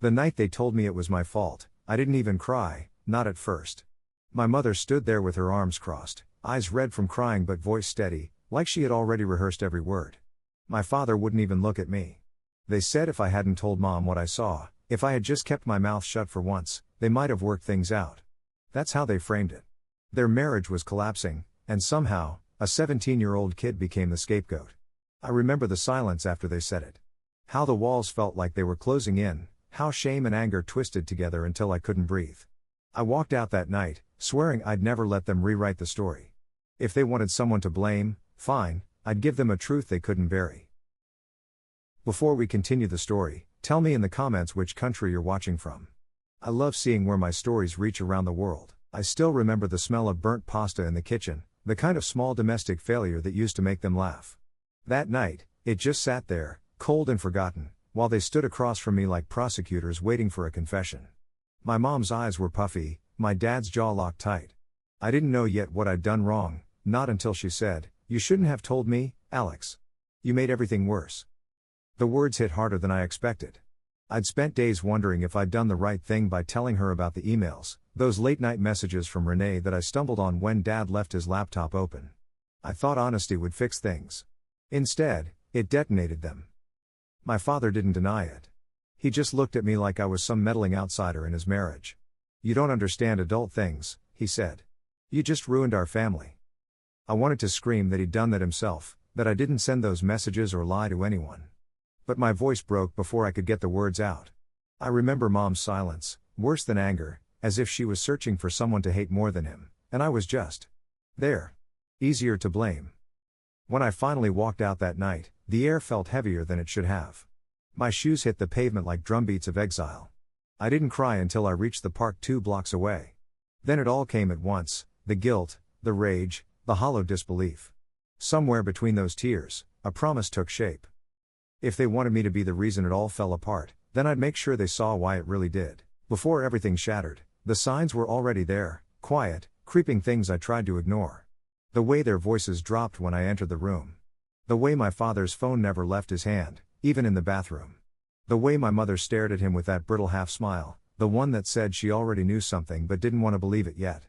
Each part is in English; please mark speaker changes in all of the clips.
Speaker 1: The night they told me it was my fault, I didn't even cry, not at first. My mother stood there with her arms crossed, eyes red from crying but voice steady, like she had already rehearsed every word. My father wouldn't even look at me. They said if I hadn't told Mom what I saw, if I had just kept my mouth shut for once, they might have worked things out. That's how they framed it. Their marriage was collapsing, and somehow, a 17-year-old kid became the scapegoat. I remember the silence after they said it. How the walls felt like they were closing in, how shame and anger twisted together until I couldn't breathe. I walked out that night, swearing I'd never let them rewrite the story. If they wanted someone to blame, fine, I'd give them a truth they couldn't bury. Before we continue the story, tell me in the comments which country you're watching from. I love seeing where my stories reach around the world. I still remember the smell of burnt pasta in the kitchen, the kind of small domestic failure that used to make them laugh. That night, it just sat there, cold and forgotten, while they stood across from me like prosecutors waiting for a confession. My mom's eyes were puffy, my dad's jaw locked tight. I didn't know yet what I'd done wrong, not until she said, "You shouldn't have told me, Alex. You made everything worse." The words hit harder than I expected. I'd spent days wondering if I'd done the right thing by telling her about the emails, those late-night messages from Renee that I stumbled on when Dad left his laptop open. I thought honesty would fix things. Instead, it detonated them. My father didn't deny it. He just looked at me like I was some meddling outsider in his marriage. "You don't understand adult things," he said. "You just ruined our family." I wanted to scream that he'd done that himself, that I didn't send those messages or lie to anyone. But my voice broke before I could get the words out. I remember Mom's silence, worse than anger, as if she was searching for someone to hate more than him, and I was just there. Easier to blame. When I finally walked out that night, the air felt heavier than it should have. My shoes hit the pavement like drumbeats of exile. I didn't cry until I reached the park 2 blocks away. Then it all came at once, the guilt, the rage, the hollow disbelief. Somewhere between those tears, a promise took shape. If they wanted me to be the reason it all fell apart, then I'd make sure they saw why it really did. Before everything shattered, the signs were already there, quiet, creeping things I tried to ignore. The way their voices dropped when I entered the room. The way my father's phone never left his hand, even in the bathroom. The way my mother stared at him with that brittle half-smile, the one that said she already knew something but didn't want to believe it yet.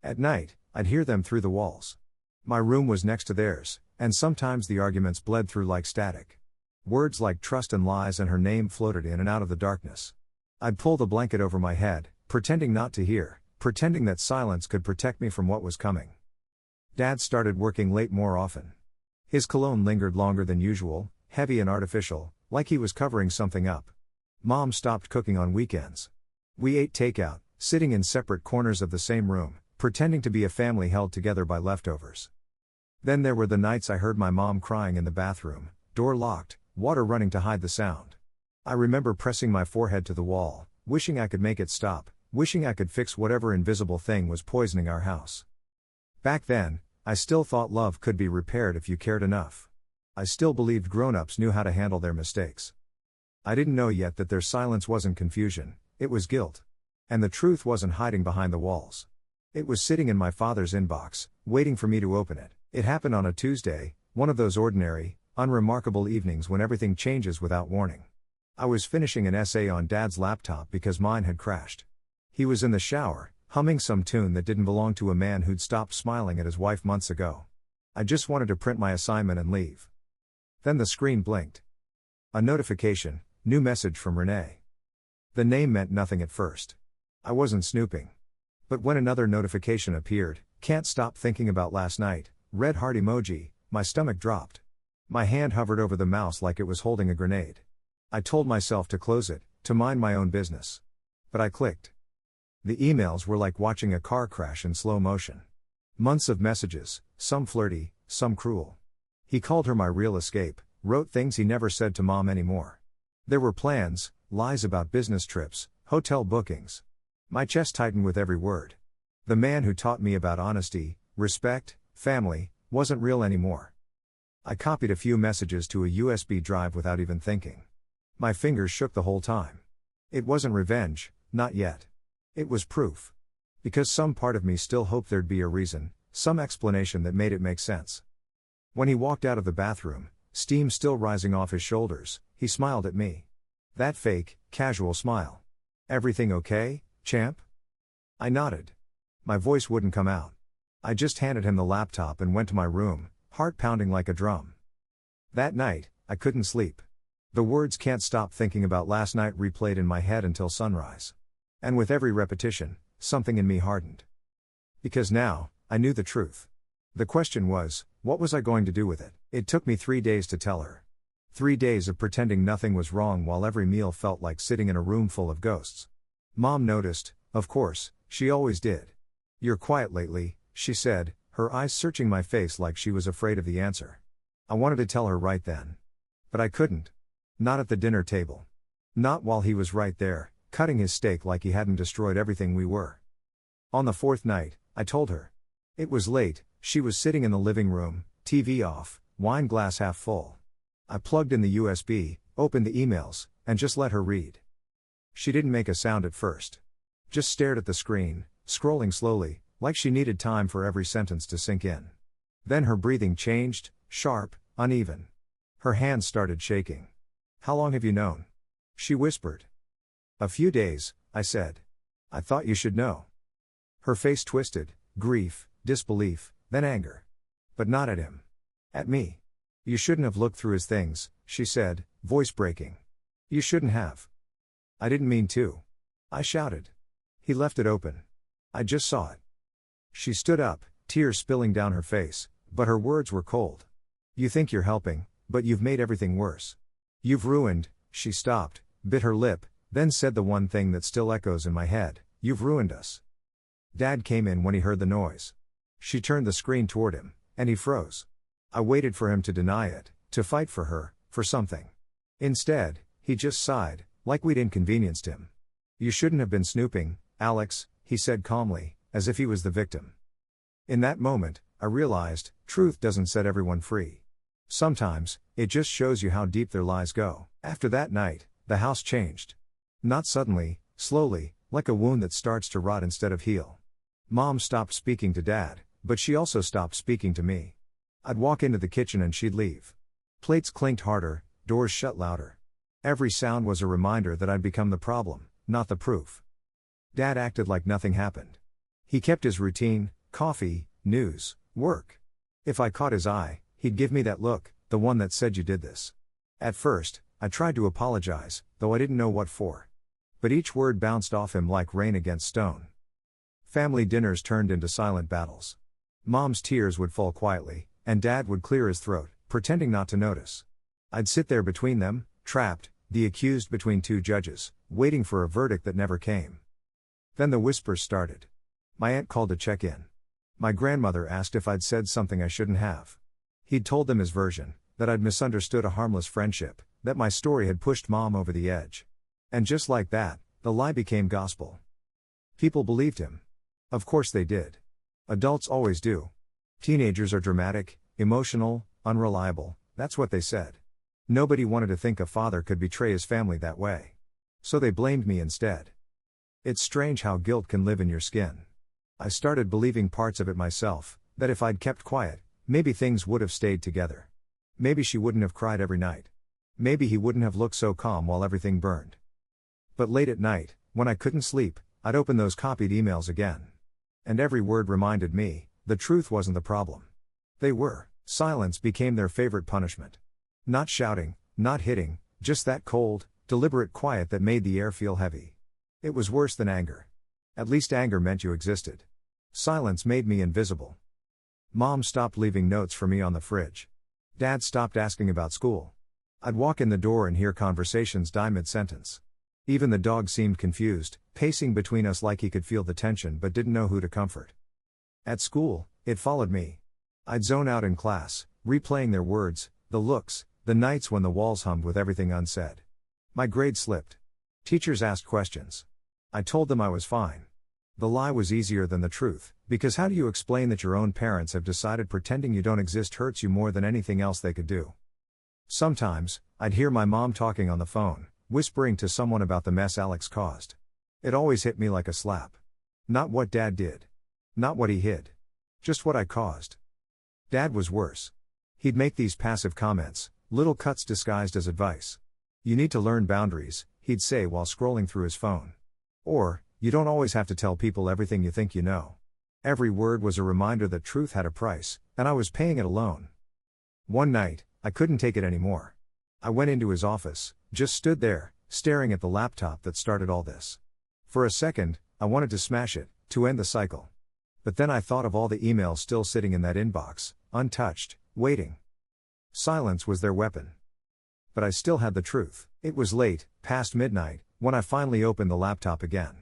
Speaker 1: At night, I'd hear them through the walls. My room was next to theirs, and sometimes the arguments bled through like static. Words like trust and lies and her name floated in and out of the darkness. I'd pull the blanket over my head, pretending not to hear, pretending that silence could protect me from what was coming. Dad started working late more often. His cologne lingered longer than usual, heavy and artificial, like he was covering something up. Mom stopped cooking on weekends. We ate takeout, sitting in separate corners of the same room, pretending to be a family held together by leftovers. Then there were the nights I heard my mom crying in the bathroom, door locked, water running to hide the sound. I remember pressing my forehead to the wall, wishing I could make it stop, wishing I could fix whatever invisible thing was poisoning our house. Back then, I still thought love could be repaired if you cared enough. I still believed grown-ups knew how to handle their mistakes. I didn't know yet that their silence wasn't confusion, it was guilt. And the truth wasn't hiding behind the walls. It was sitting in my father's inbox, waiting for me to open it. It happened on a Tuesday, one of those ordinary, unremarkable evenings when everything changes without warning. I was finishing an essay on Dad's laptop because mine had crashed. He was in the shower, humming some tune that didn't belong to a man who'd stopped smiling at his wife months ago. I just wanted to print my assignment and leave. Then the screen blinked. A notification, new message from Renee. The name meant nothing at first. I wasn't snooping. But when another notification appeared, "Can't stop thinking about last night," red heart emoji, my stomach dropped. My hand hovered over the mouse like it was holding a grenade. I told myself to close it, to mind my own business. But I clicked. The emails were like watching a car crash in slow motion. Months of messages, some flirty, some cruel. He called her my real escape, wrote things he never said to Mom anymore. There were plans, lies about business trips, hotel bookings. My chest tightened with every word. The man who taught me about honesty, respect, family, wasn't real anymore. I copied a few messages to a USB drive without even thinking. My fingers shook the whole time. It wasn't revenge, not yet. It was proof. Because some part of me still hoped there'd be a reason, some explanation that made it make sense. When he walked out of the bathroom, steam still rising off his shoulders, he smiled at me. That fake, casual smile. Everything okay, champ? I nodded. My voice wouldn't come out. I just handed him the laptop and went to my room, heart pounding like a drum. That night, I couldn't sleep. The words "can't stop thinking about last night" replayed in my head until sunrise. And with every repetition, something in me hardened. Because now, I knew the truth. The question was, what was I going to do with it? It took me 3 days to tell her. 3 days of pretending nothing was wrong while every meal felt like sitting in a room full of ghosts. Mom noticed, of course, she always did. "You're quiet lately," she said, her eyes searching my face like she was afraid of the answer. I wanted to tell her right then. But I couldn't. Not at the dinner table. Not while he was right there, cutting his steak like he hadn't destroyed everything we were. On the 4th night, I told her. It was late, she was sitting in the living room, TV off, wine glass half full. I plugged in the USB, opened the emails, and just let her read. She didn't make a sound at first. Just stared at the screen, scrolling slowly, like she needed time for every sentence to sink in. Then her breathing changed, sharp, uneven. Her hands started shaking. "How long have you known?" she whispered. "A few days," I said. "I thought you should know." Her face twisted, grief, disbelief, then anger. But not at him. At me. "You shouldn't have looked through his things," she said, voice breaking. "You shouldn't have." "I didn't mean to," I shouted. "He left it open. I just saw it." She stood up, tears spilling down her face, but her words were cold. "You think you're helping, but you've made everything worse. You've ruined," she stopped, bit her lip, then said the one thing that still echoes in my head, "You've ruined us." Dad came in when he heard the noise. She turned the screen toward him, and he froze. I waited for him to deny it, to fight for her, for something. Instead, he just sighed, like we'd inconvenienced him. "You shouldn't have been snooping, Alex," he said calmly, as if he was the victim. In that moment, I realized, truth doesn't set everyone free. Sometimes, it just shows you how deep their lies go. After that night, the house changed. Not suddenly, slowly, like a wound that starts to rot instead of heal. Mom stopped speaking to Dad, but she also stopped speaking to me. I'd walk into the kitchen and she'd leave. Plates clinked harder, doors shut louder. Every sound was a reminder that I'd become the problem, not the proof. Dad acted like nothing happened. He kept his routine: coffee, news, work. If I caught his eye, he'd give me that look, the one that said "you did this." At first, I tried to apologize, though I didn't know what for. But each word bounced off him like rain against stone. Family dinners turned into silent battles. Mom's tears would fall quietly, and Dad would clear his throat, pretending not to notice. I'd sit there between them, trapped, the accused between two judges, waiting for a verdict that never came. Then the whispers started. My aunt called to check in. My grandmother asked if I'd said something I shouldn't have. He'd told them his version, that I'd misunderstood a harmless friendship, that my story had pushed Mom over the edge. And just like that, the lie became gospel. People believed him. Of course they did. Adults always do. Teenagers are dramatic, emotional, unreliable, that's what they said. Nobody wanted to think a father could betray his family that way. So they blamed me instead. It's strange how guilt can live in your skin. I started believing parts of it myself, that if I'd kept quiet, maybe things would have stayed together. Maybe she wouldn't have cried every night. Maybe he wouldn't have looked so calm while everything burned. But late at night, when I couldn't sleep, I'd open those copied emails again. And every word reminded me, the truth wasn't the problem. They were. Silence became their favorite punishment. Not shouting, not hitting, just that cold, deliberate quiet that made the air feel heavy. It was worse than anger. At least anger meant you existed. Silence made me invisible. Mom stopped leaving notes for me on the fridge. Dad stopped asking about school. I'd walk in the door and hear conversations die mid-sentence. Even the dog seemed confused, pacing between us like he could feel the tension but didn't know who to comfort. At school, it followed me. I'd zone out in class, replaying their words, the looks, the nights when the walls hummed with everything unsaid. My grades slipped. Teachers asked questions. I told them I was fine. The lie was easier than the truth, because how do you explain that your own parents have decided pretending you don't exist hurts you more than anything else they could do? Sometimes, I'd hear my mom talking on the phone, whispering to someone about the mess Alex caused. It always hit me like a slap. Not what Dad did. Not what he hid. Just what I caused. Dad was worse. He'd make these passive comments, little cuts disguised as advice. You need to learn boundaries, he'd say while scrolling through his phone. Or, you don't always have to tell people everything you think you know. Every word was a reminder that truth had a price, and I was paying it alone. One night, I couldn't take it anymore. I went into his office, just stood there, staring at the laptop that started all this. For a second, I wanted to smash it, to end the cycle. But then I thought of all the emails still sitting in that inbox, untouched, waiting. Silence was their weapon. But I still had the truth. It was late, past midnight, when I finally opened the laptop again.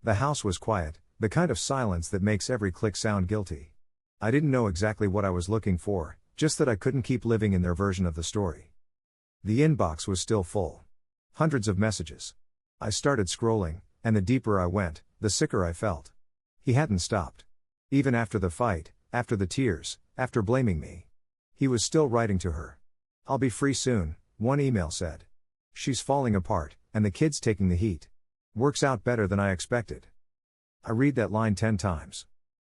Speaker 1: The house was quiet, the kind of silence that makes every click sound guilty. I didn't know exactly what I was looking for, just that I couldn't keep living in their version of the story. The inbox was still full. Hundreds of messages. I started scrolling, and the deeper I went, the sicker I felt. He hadn't stopped. Even after the fight, after the tears, after blaming me. He was still writing to her. "I'll be free soon," one email said. "She's falling apart, and the kid's taking the heat. Works out better than I expected." I read that line 10 times.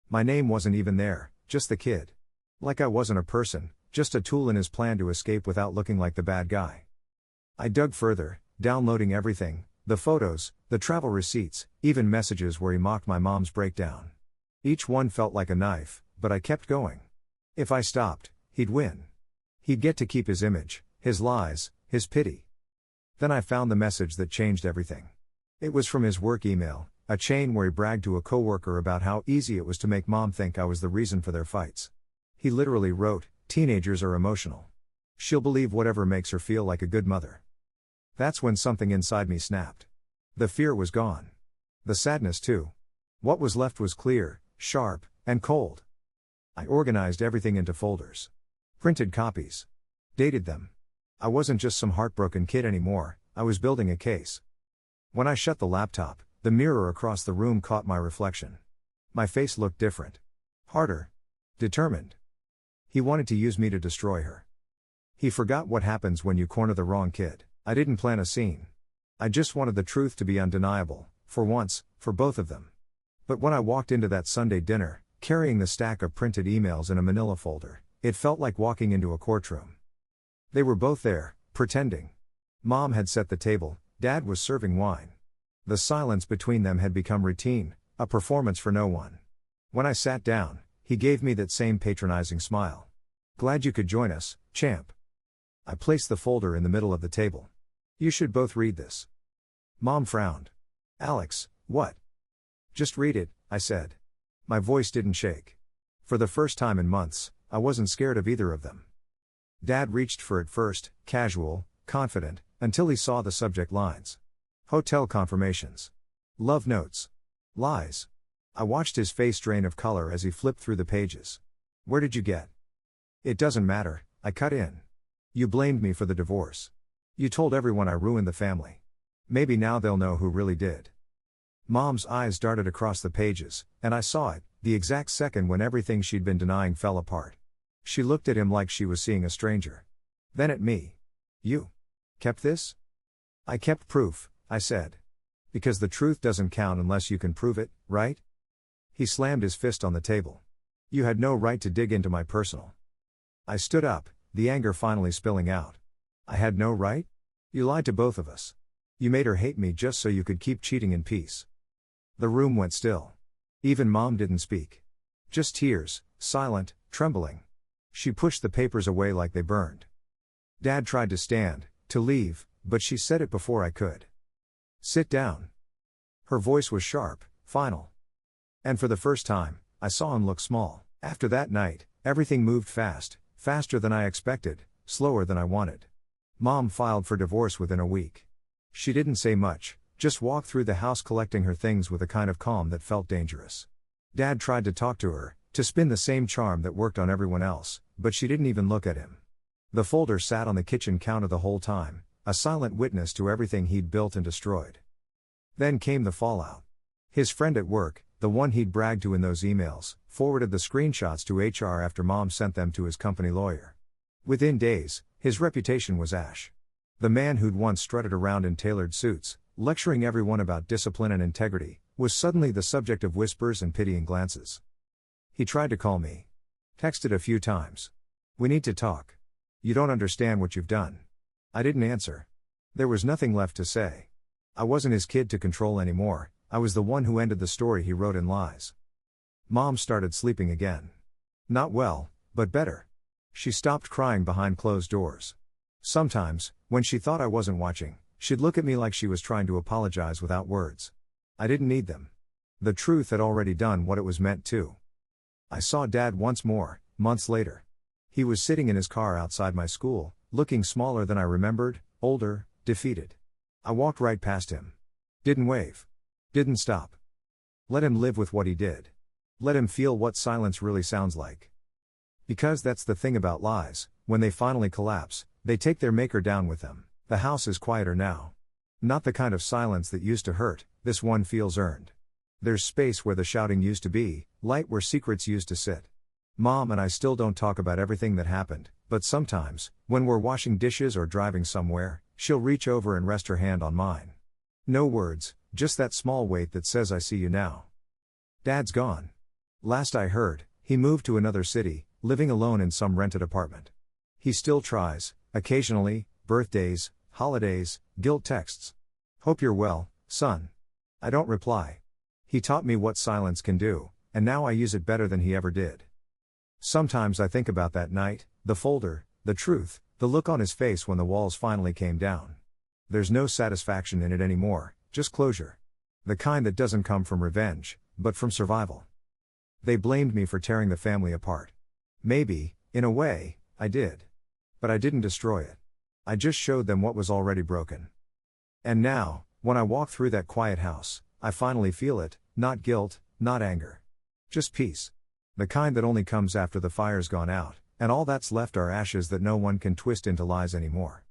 Speaker 1: My name wasn't even there, just the kid. Like I wasn't a person, just a tool in his plan to escape without looking like the bad guy. I dug further, downloading everything, the photos, the travel receipts, even messages where he mocked my mom's breakdown. Each one felt like a knife, but I kept going. If I stopped, he'd win. He'd get to keep his image, his lies, his pity. Then I found the message that changed everything. It was from his work email, a chain where he bragged to a coworker about how easy it was to make mom think I was the reason for their fights. He literally wrote, "Teenagers are emotional. She'll believe whatever makes her feel like a good mother." That's when something inside me snapped. The fear was gone. The sadness too. What was left was clear, sharp, and cold. I organized everything into folders. Printed copies. Dated them. I wasn't just some heartbroken kid anymore, I was building a case. When I shut the laptop, the mirror across the room caught my reflection. My face looked different. Harder. Determined. He wanted to use me to destroy her. He forgot what happens when you corner the wrong kid. I didn't plan a scene. I just wanted the truth to be undeniable, for once, for both of them. But when I walked into that Sunday dinner, carrying the stack of printed emails in a manila folder, it felt like walking into a courtroom. They were both there, pretending. Mom had set the table, Dad was serving wine. The silence between them had become routine, a performance for no one. When I sat down, he gave me that same patronizing smile. "Glad you could join us, champ." I placed the folder in the middle of the table. "You should both read this." Mom frowned. "Alex, what?" "Just read it," I said. My voice didn't shake. For the first time in months, I wasn't scared of either of them. Dad reached for it first, casual, confident, until he saw the subject lines. Hotel confirmations. Love notes. Lies. I watched his face drain of color as he flipped through the pages. "Where did you get?" "It doesn't matter," I cut in. "You blamed me for the divorce. You told everyone I ruined the family. Maybe now they'll know who really did." Mom's eyes darted across the pages, and I saw it, the exact second when everything she'd been denying fell apart. She looked at him like she was seeing a stranger. Then at me. "You kept this?" "I kept proof," I said. "Because the truth doesn't count unless you can prove it, right?" He slammed his fist on the table. "You had no right to dig into my personal." I stood up, the anger finally spilling out. "I had no right? You lied to both of us. You made her hate me just so you could keep cheating in peace." The room went still. Even Mom didn't speak. Just tears, silent, trembling. She pushed the papers away like they burned. Dad tried to stand, to leave, but she said it before I could. "Sit down." Her voice was sharp, final. And for the first time, I saw him look small. After that night, everything moved fast, faster than I expected, slower than I wanted. Mom filed for divorce within a week. She didn't say much, just walked through the house collecting her things with a kind of calm that felt dangerous. Dad tried to talk to her, to spin the same charm that worked on everyone else, but she didn't even look at him. The folder sat on the kitchen counter the whole time, a silent witness to everything he'd built and destroyed. Then came the fallout. His friend at work, the one he'd bragged to in those emails, forwarded the screenshots to HR after Mom sent them to his company lawyer. Within days, his reputation was ash. The man who'd once strutted around in tailored suits, lecturing everyone about discipline and integrity, was suddenly the subject of whispers and pitying glances. He tried to call me. Texted a few times. "We need to talk. You don't understand what you've done." I didn't answer. There was nothing left to say. I wasn't his kid to control anymore, I was the one who ended the story he wrote in lies. Mom started sleeping again. Not well, but better. She stopped crying behind closed doors. Sometimes, when she thought I wasn't watching, she'd look at me like she was trying to apologize without words. I didn't need them. The truth had already done what it was meant to. I saw Dad once more, months later. He was sitting in his car outside my school, looking smaller than I remembered, older, defeated. I walked right past him. Didn't wave. Didn't stop. Let him live with what he did. Let him feel what silence really sounds like. Because that's the thing about lies, when they finally collapse, they take their maker down with them. The house is quieter now. Not the kind of silence that used to hurt, this one feels earned. There's space where the shouting used to be, light where secrets used to sit. Mom and I still don't talk about everything that happened, but sometimes, when we're washing dishes or driving somewhere, she'll reach over and rest her hand on mine. No words, just that small weight that says I see you now. Dad's gone. Last I heard, he moved to another city, living alone in some rented apartment. He still tries, occasionally, birthdays, holidays, guilt texts. Hope you're well, son. I don't reply. He taught me what silence can do, and now I use it better than he ever did. Sometimes I think about that night, the folder, the truth, the look on his face when the walls finally came down. There's no satisfaction in it anymore, just closure. The kind that doesn't come from revenge, but from survival. They blamed me for tearing the family apart. Maybe, in a way, I did. But I didn't destroy it. I just showed them what was already broken. And now, when I walk through that quiet house, I finally feel it, not guilt, not anger. Just peace. The kind that only comes after the fire's gone out, and all that's left are ashes that no one can twist into lies anymore.